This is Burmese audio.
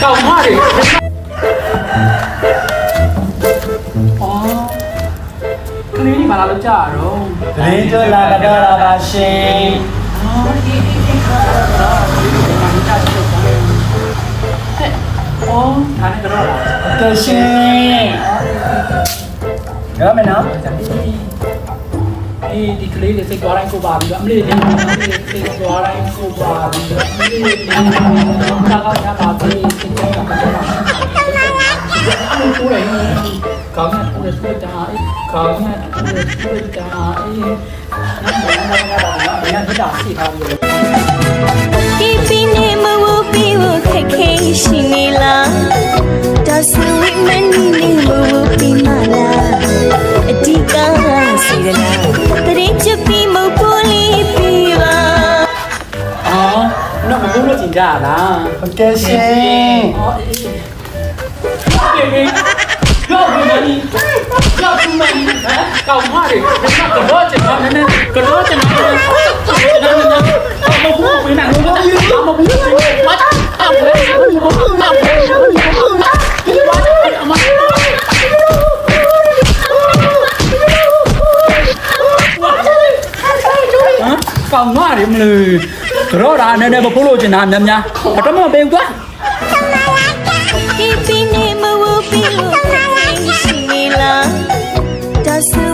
ကောင်းပါလေအော်ကလေးဒီမှာလာလို့ကြာတော့ တရင်ကျော်လာကတော့လာပါရှင် အော်ဒီဒါနဲ့ကတော့လာ ကဲရှင်ရောမနော် အေးဒီကလေးလေးစိတ်သွားတိုင်းကိုပါပြီးတော့အမလေးလေးစိတ်သွားတိုင်းကိုပါပြီးတော့အမလေးလေးကာကပါပြီးစိတ်သွားတာကိုယ်ကောင်းတဲ့ဆွေးတာကောင်းတဲ့ဆွေးတာအေးနားတော့စီထားပြီး ဒီပင်းနေမဝပြီးဝခက်ခဲရှိနေလားဒါဆိုရင်မနေနေမဝပြီးမလားအဒီကစီရလားတရင်ချပြီးမပေါ်လေးပြီးပါ အော်တော့မဟုတ်လို့ကျင်ကြလား ကဲရှင် အော်အေးရောက်ပြီရောက်ပြီမင်းဟာကောင်းပါလေကတော့ကျန်တာနည်းကတော့ကျန်တာမဟုတ်ဘူးဘယ်နဲ့လို့မဟုတ်ဘူးဘာအမလေးကောင်းပါလေမလို့ကတော့ဒါနည်းနည်းမဖို့လို့ကျင်တာများများတော့မပေးဘူးကွာ ဒီပင်းနေမဝပြီးဝခက်ခဲရှိနေလားဒါဆို